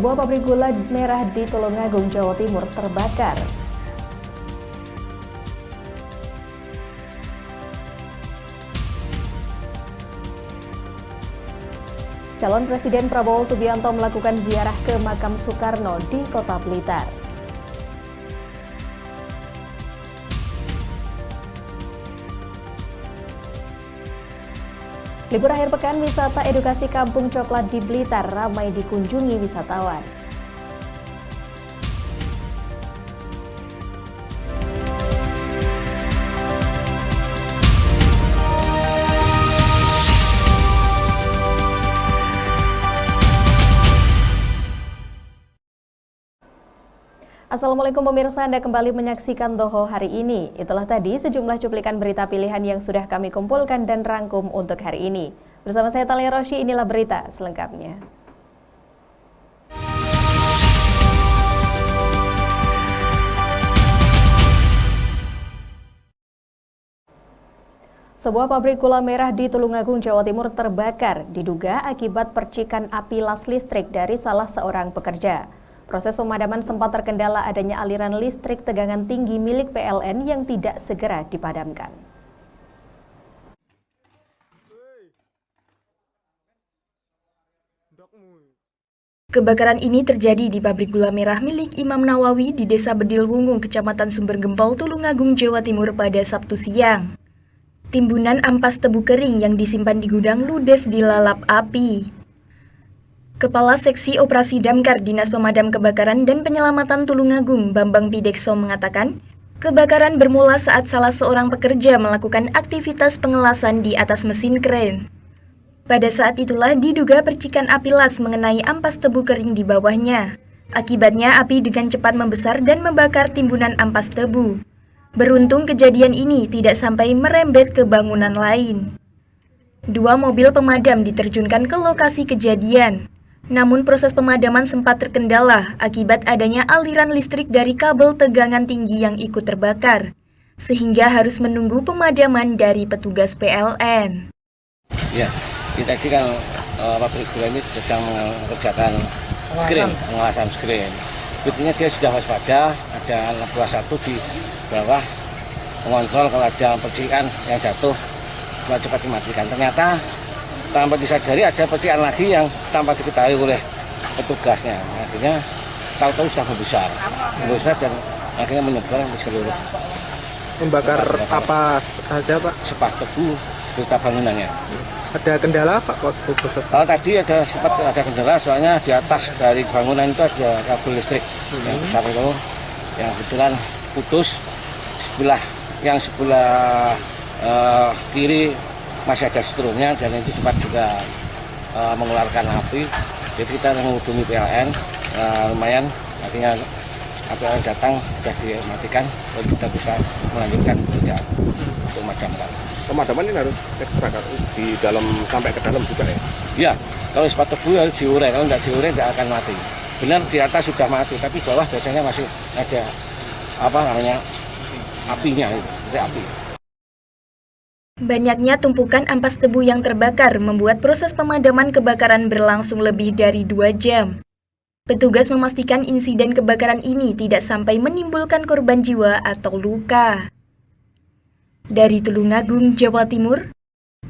Sebuah pabrik gula merah di Tulungagung, Jawa Timur terbakar. Calon Presiden Prabowo Subianto melakukan ziarah ke makam Soekarno di Kota Blitar. Libur akhir pekan, wisata edukasi Kampung Coklat di Blitar ramai dikunjungi wisatawan. Assalamualaikum pemirsa, Anda kembali menyaksikan Doho hari ini. Itulah tadi sejumlah cuplikan berita pilihan yang sudah kami kumpulkan dan rangkum untuk hari ini. Bersama saya Talia Rosy, inilah berita selengkapnya. Sebuah pabrik gula merah di Tulungagung, Jawa Timur terbakar, diduga akibat percikan api las listrik dari salah seorang pekerja. Proses pemadaman sempat terkendala adanya aliran listrik tegangan tinggi milik PLN yang tidak segera dipadamkan. Kebakaran ini terjadi di pabrik gula merah milik Imam Nawawi di Desa Bedilwungung, Kecamatan Sumbergempol, Tulungagung, Jawa Timur pada Sabtu siang. Timbunan ampas tebu kering yang disimpan di gudang ludes dilalap api. Kepala Seksi Operasi Damkar Dinas Pemadam Kebakaran dan Penyelamatan Tulungagung, Bambang Pidekso mengatakan, kebakaran bermula saat salah seorang pekerja melakukan aktivitas pengelasan di atas mesin kren. Pada saat itulah diduga percikan api las mengenai ampas tebu kering di bawahnya. Akibatnya api dengan cepat membesar dan membakar timbunan ampas tebu. Beruntung kejadian ini tidak sampai merembet ke bangunan lain. 2 mobil pemadam diterjunkan ke lokasi kejadian. Namun proses pemadaman sempat terkendala akibat adanya aliran listrik dari kabel tegangan tinggi yang ikut terbakar, sehingga harus menunggu pemadaman dari petugas PLN. Ya, kita kan pabrik gula ini sedang mengerjakan pengelasan screen. Sebetulnya dia sudah waspada, ada anak buah 1 di bawah mengontrol kalau ada percikan yang jatuh, cepat dimatikan. Ternyata tanpa disadari ada percikan lagi yang tanpa diketahui oleh petugasnya. Akhirnya tahu-tahu sudah membesar dan akhirnya menyebar di seluruh. Membakar apa saja, Pak? Sepak tebu serta bangunannya. Ada kendala, Pak, waktu proses? Kalau tadi sempat ada kendala, soalnya di atas dari bangunan itu ada kabel listrik yang besar itu, yang kebetulan putus yang sebelah kiri masih ada strumnya dan itu sempat juga mengeluarkan api. Jadi kita menghubungi PLN, lumayan akhirnya PLN datang sudah dimatikan dan kita bisa melanjutkan kerja untuk memadamkan. Pemadaman ini harus ekstra di dalam sampai ke dalam juga ya? Iya, kalau sepat tebu harus diurai, kalau tidak diurai tidak akan mati. Benar di atas sudah mati, tapi bawah biasanya masih ada apinya, itu api. Banyaknya tumpukan ampas tebu yang terbakar membuat proses pemadaman kebakaran berlangsung lebih dari 2 jam. Petugas memastikan insiden kebakaran ini tidak sampai menimbulkan korban jiwa atau luka. Dari Tulungagung, Jawa Timur,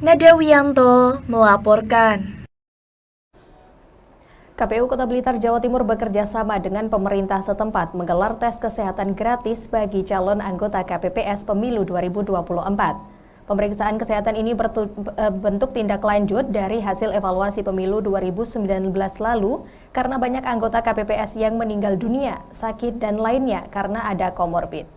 Nada Wianto melaporkan. KPU Kota Blitar, Jawa Timur bekerja sama dengan pemerintah setempat menggelar tes kesehatan gratis bagi calon anggota KPPS Pemilu 2024. Pemeriksaan kesehatan ini bentuk tindak lanjut dari hasil evaluasi pemilu 2019 lalu karena banyak anggota KPPS yang meninggal dunia, sakit, dan lainnya karena ada komorbid.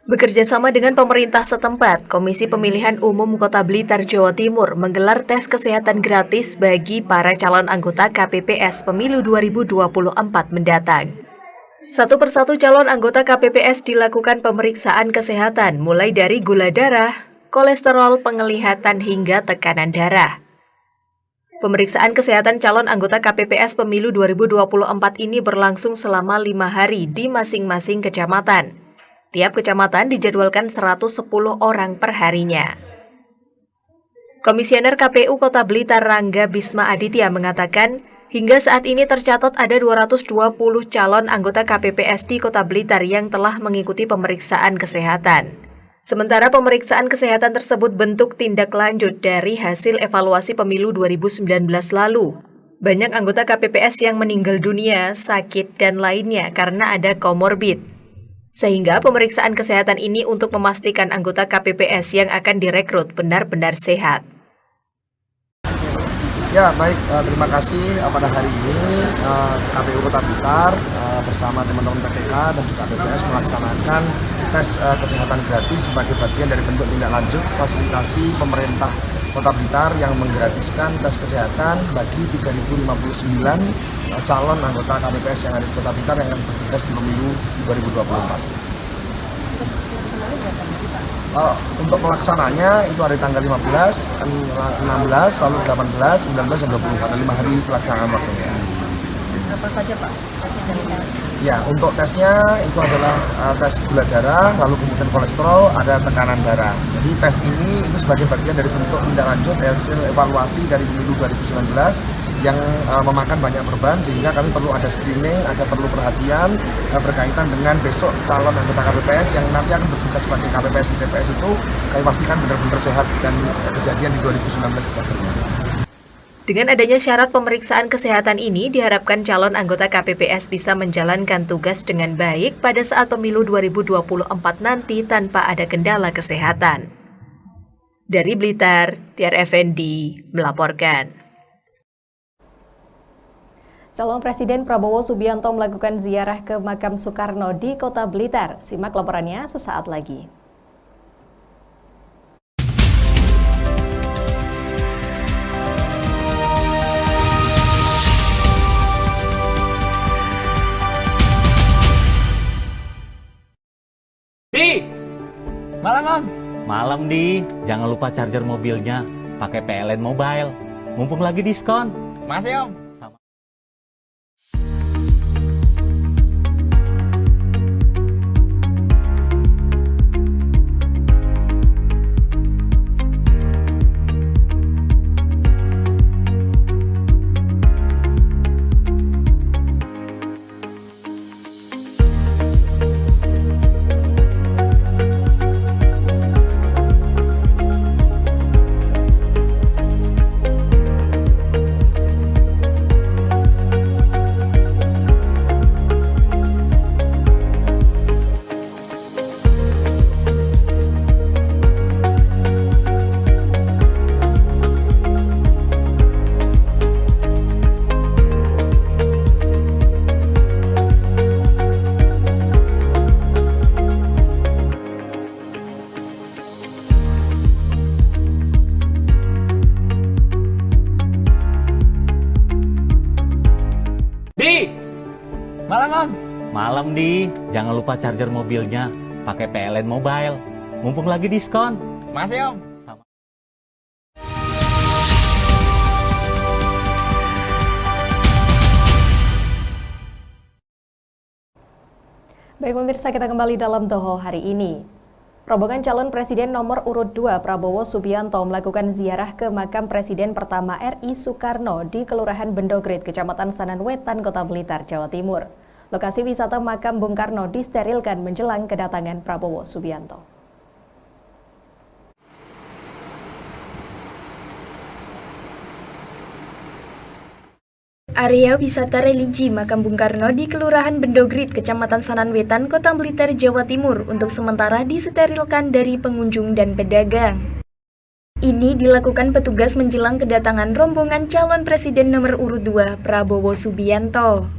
Bekerja sama dengan pemerintah setempat, Komisi Pemilihan Umum Kota Blitar, Jawa Timur menggelar tes kesehatan gratis bagi para calon anggota KPPS Pemilu 2024 mendatang. Satu persatu calon anggota KPPS dilakukan pemeriksaan kesehatan mulai dari gula darah, kolesterol, penglihatan hingga tekanan darah. Pemeriksaan kesehatan calon anggota KPPS Pemilu 2024 ini berlangsung selama 5 hari di masing-masing kecamatan. Tiap kecamatan dijadwalkan 110 orang per harinya. Komisioner KPU Kota Blitar Rangga Bisma Aditya mengatakan, hingga saat ini tercatat ada 220 calon anggota KPPS di Kota Blitar yang telah mengikuti pemeriksaan kesehatan. Sementara pemeriksaan kesehatan tersebut bentuk tindak lanjut dari hasil evaluasi pemilu 2019 lalu. Banyak anggota KPPS yang meninggal dunia, sakit, dan lainnya karena ada komorbid. Sehingga pemeriksaan kesehatan ini untuk memastikan anggota KPPS yang akan direkrut benar-benar sehat. Ya baik, terima kasih pada hari ini KPU Kota Blitar bersama teman-teman PPK dan juga KPPS melaksanakan tes kesehatan gratis sebagai bagian dari bentuk tindak lanjut fasilitasi pemerintah Kota Blitar yang menggratiskan tes kesehatan bagi 3.059 calon anggota KPPS yang ada di Kota Blitar yang akan bertugas di pemilu 2024. Untuk pelaksananya itu hari tanggal 15, 16, lalu 18, 19, dan 20. Ada 5 hari pelaksanaan waktunya. Apa saja Pak? Ya, untuk tesnya itu adalah tes gula darah, lalu kemudian kolesterol, ada tekanan darah. Jadi tes ini itu sebagai bagian dari bentuk tindak lanjut hasil evaluasi dari pemilu 2019 yang memakan banyak korban, sehingga kami perlu ada screening, ada perlu perhatian berkaitan dengan besok calon anggota KPPS yang nanti akan bertugas sebagai KPPS di TPS itu kami pastikan benar-benar sehat dan kejadian di 2019 tidak terulang. Dengan adanya syarat pemeriksaan kesehatan ini, diharapkan calon anggota KPPS bisa menjalankan tugas dengan baik pada saat pemilu 2024 nanti tanpa ada kendala kesehatan. Dari Blitar, Tiar Effendi melaporkan. Calon Presiden Prabowo Subianto melakukan ziarah ke makam Soekarno di Kota Blitar. Simak laporannya sesaat lagi. Di, malam. Malam Di, jangan lupa charger mobilnya, pakai PLN Mobile, mumpung lagi diskon. Masih Om. Sama. Malam Di, jangan lupa charger mobilnya, pakai PLN Mobile, mumpung lagi diskon. Masih Om. Sama. Baik pemirsa, kita kembali dalam Doho hari ini. Rombongan calon Presiden nomor urut 2 Prabowo Subianto melakukan ziarah ke makam Presiden pertama RI Soekarno di Kelurahan Bendogrit, Kecamatan Sananwetan, Kota Blitar, Jawa Timur. Lokasi wisata makam Bung Karno disterilkan menjelang kedatangan Prabowo Subianto. Area wisata religi makam Bung Karno di Kelurahan Bendogrit, Kecamatan Sananwetan, Kota Blitar, Jawa Timur untuk sementara disterilkan dari pengunjung dan pedagang. Ini dilakukan petugas menjelang kedatangan rombongan calon Presiden nomor urut 2 Prabowo Subianto.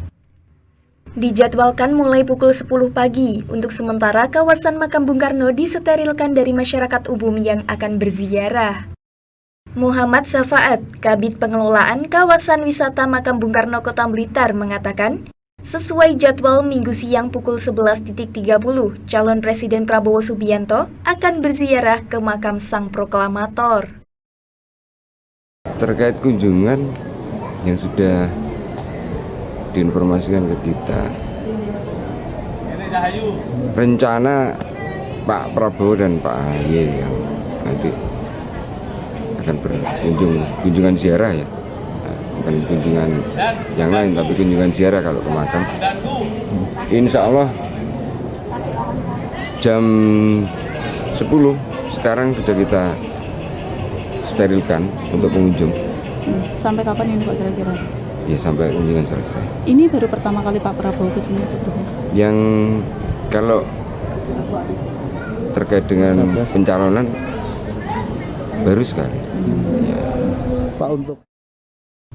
Dijadwalkan mulai pukul 10 pagi, untuk sementara kawasan makam Bung Karno disterilkan dari masyarakat umum yang akan berziarah. Muhammad Safaat, Kabid Pengelolaan Kawasan Wisata Makam Bung Karno Kota Blitar mengatakan, sesuai jadwal Minggu siang pukul 11.30, calon Presiden Prabowo Subianto akan berziarah ke makam Sang Proklamator. Terkait kunjungan yang sudah diinformasikan ke kita, rencana Pak Prabowo dan Pak AHY yang nanti akan kunjungan ziarah ya. Bukan kunjungan yang lain, tapi kunjungan ziarah kalau ke makam. Insya Allah jam 10 sekarang sudah kita sterilkan untuk pengunjung. Sampai kapan ini Pak kira-kira? Ya sampai kunjungan selesai. Ini baru pertama kali Pak Prabowo ke sini atau berapa? Yang kalau terkait dengan pencalonan baru sekali. Ya. Pak untuk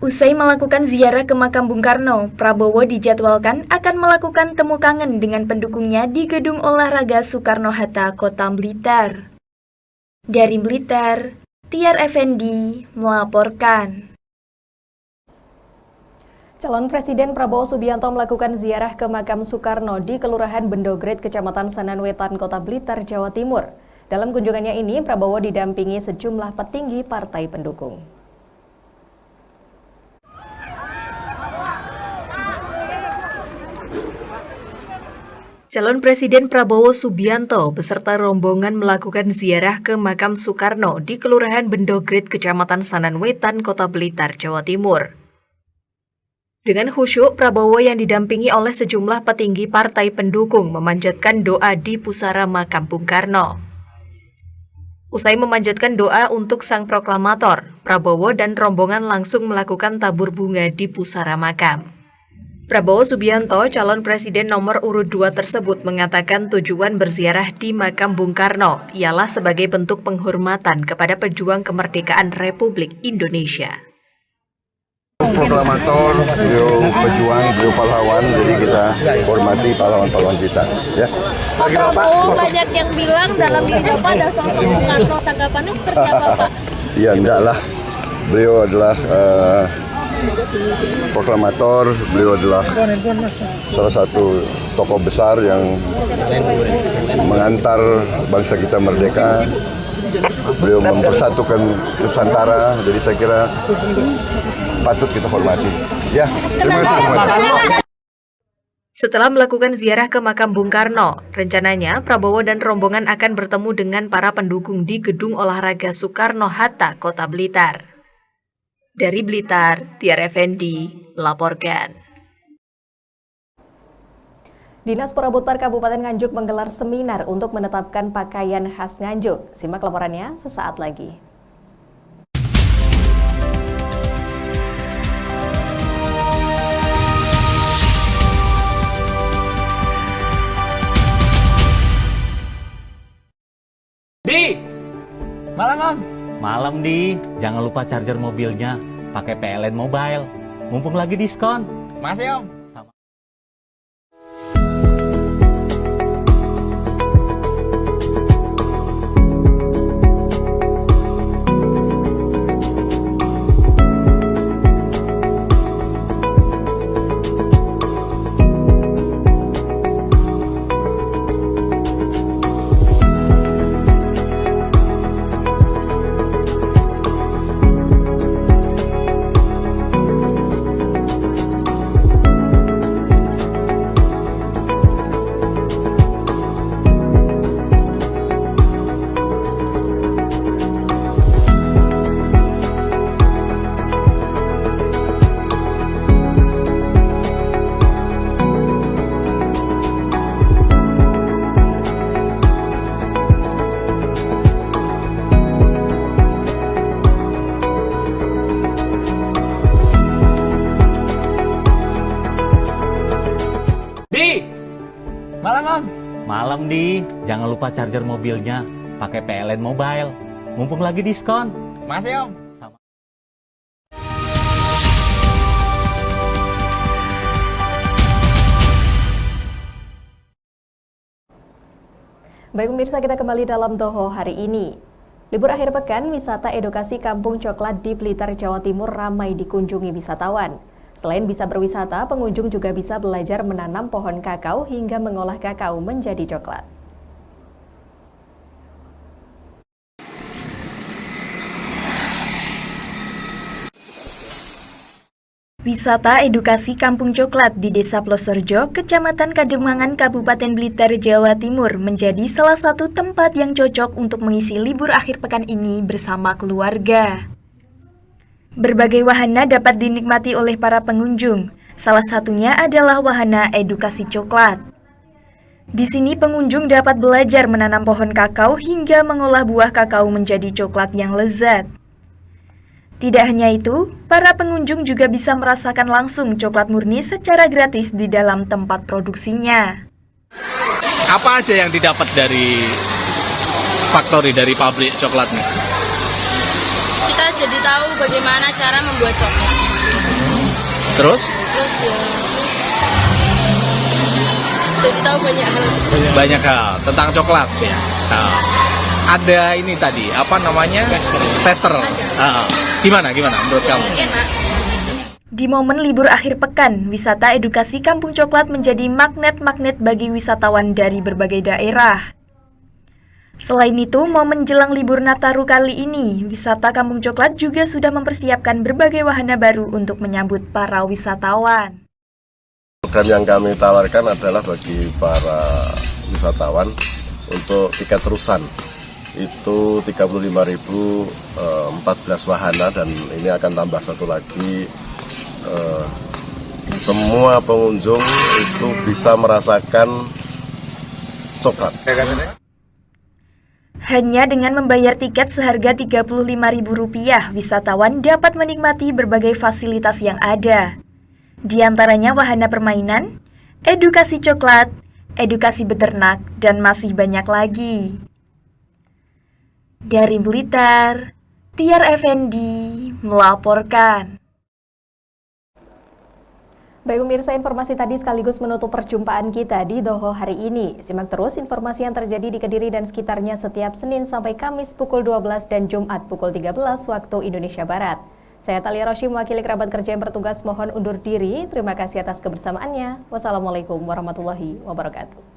Usai melakukan ziarah ke makam Bung Karno, Prabowo dijadwalkan akan melakukan temu kangen dengan pendukungnya di Gedung Olahraga Soekarno-Hatta, Kota Blitar. Dari Blitar, Tiar Effendi melaporkan. Calon Presiden Prabowo Subianto melakukan ziarah ke makam Soekarno di Kelurahan Bendogret, Kecamatan Sananwetan, Kota Blitar, Jawa Timur. Dalam kunjungannya ini, Prabowo didampingi sejumlah petinggi partai pendukung. Calon Presiden Prabowo Subianto beserta rombongan melakukan ziarah ke makam Soekarno di Kelurahan Bendogret, Kecamatan Sananwetan, Kota Blitar, Jawa Timur. Dengan khusyuk, Prabowo yang didampingi oleh sejumlah petinggi partai pendukung memanjatkan doa di pusara makam Bung Karno. Usai memanjatkan doa untuk sang proklamator, Prabowo dan rombongan langsung melakukan tabur bunga di pusara makam. Prabowo Subianto, calon presiden nomor urut 2 tersebut mengatakan tujuan berziarah di makam Bung Karno ialah sebagai bentuk penghormatan kepada pejuang kemerdekaan Republik Indonesia. Proklamator, beliau pejuang, beliau pahlawan, jadi kita hormati pahlawan-pahlawan kita. Ya. Pak Prabowo banyak yang bilang dalam diri Bapak ada sosok Bung Karno, tanggapannya seperti apa Pak? Ya enggak lah, beliau adalah proklamator, beliau adalah salah satu tokoh besar yang mengantar bangsa kita merdeka. Beliau mempersatukan Nusantara, jadi saya kira patut kita hormati. Ya, terima kasih. Setelah melakukan ziarah ke makam Bung Karno, rencananya Prabowo dan rombongan akan bertemu dengan para pendukung di Gedung Olahraga Soekarno-Hatta, Kota Blitar. Dari Blitar, Tiar Effendi melaporkan. Dinas Perabotpar Kabupaten Nganjuk menggelar seminar untuk menetapkan pakaian khas Nganjuk. Simak laporannya sesaat lagi. Di! Malam, Om. Malam, Di. Jangan lupa charger mobilnya. Pakai PLN Mobile. Mumpung lagi diskon. Masih, Om. Malam, Om. Malam, Di. Jangan lupa charger mobilnya. Pakai PLN Mobile. Mumpung lagi diskon. Masih, Om. Baik pemirsa, kita kembali dalam Toho hari ini. Libur akhir pekan, wisata edukasi Kampung Coklat di Blitar, Jawa Timur ramai dikunjungi wisatawan. Selain bisa berwisata, pengunjung juga bisa belajar menanam pohon kakao hingga mengolah kakao menjadi coklat. Wisata edukasi Kampung Coklat di Desa Plosorjo, Kecamatan Kademangan, Kabupaten Blitar, Jawa Timur menjadi salah satu tempat yang cocok untuk mengisi libur akhir pekan ini bersama keluarga. Berbagai wahana dapat dinikmati oleh para pengunjung. Salah satunya adalah wahana edukasi coklat. Di sini pengunjung dapat belajar menanam pohon kakao hingga mengolah buah kakao menjadi coklat yang lezat. Tidak hanya itu, para pengunjung juga bisa merasakan langsung coklat murni secara gratis di dalam tempat produksinya. Apa aja yang didapat dari factory, dari pabrik coklatnya? Kita jadi tahu bagaimana cara membuat coklat. Terus ya, jadi tahu banyak hal. Banyak hal tentang coklat. Ya. Ada ini tadi, apa namanya? Tester. Gimana menurut kamu? Enak. Di momen libur akhir pekan, wisata edukasi Kampung Coklat menjadi magnet-magnet bagi wisatawan dari berbagai daerah. Selain itu, momen jelang libur Nataru kali ini, wisata Kampung Coklat juga sudah mempersiapkan berbagai wahana baru untuk menyambut para wisatawan. Program yang kami tawarkan adalah bagi para wisatawan untuk tiket terusan. Itu 35.000 14 wahana, dan ini akan tambah satu lagi. Semua pengunjung itu bisa merasakan coklat. Hanya dengan membayar tiket seharga Rp35.000, wisatawan dapat menikmati berbagai fasilitas yang ada. Di antaranya wahana permainan, edukasi coklat, edukasi beternak, dan masih banyak lagi. Dari Blitar, Tiar Effendi melaporkan. Baik pemirsa, informasi tadi sekaligus menutup perjumpaan kita di Doho hari ini. Simak terus informasi yang terjadi di Kediri dan sekitarnya setiap Senin sampai Kamis pukul 12 dan Jumat pukul 13 waktu Indonesia Barat. Saya Talia Roshi mewakili kerabat kerja yang bertugas mohon undur diri. Terima kasih atas kebersamaannya. Wassalamualaikum warahmatullahi wabarakatuh.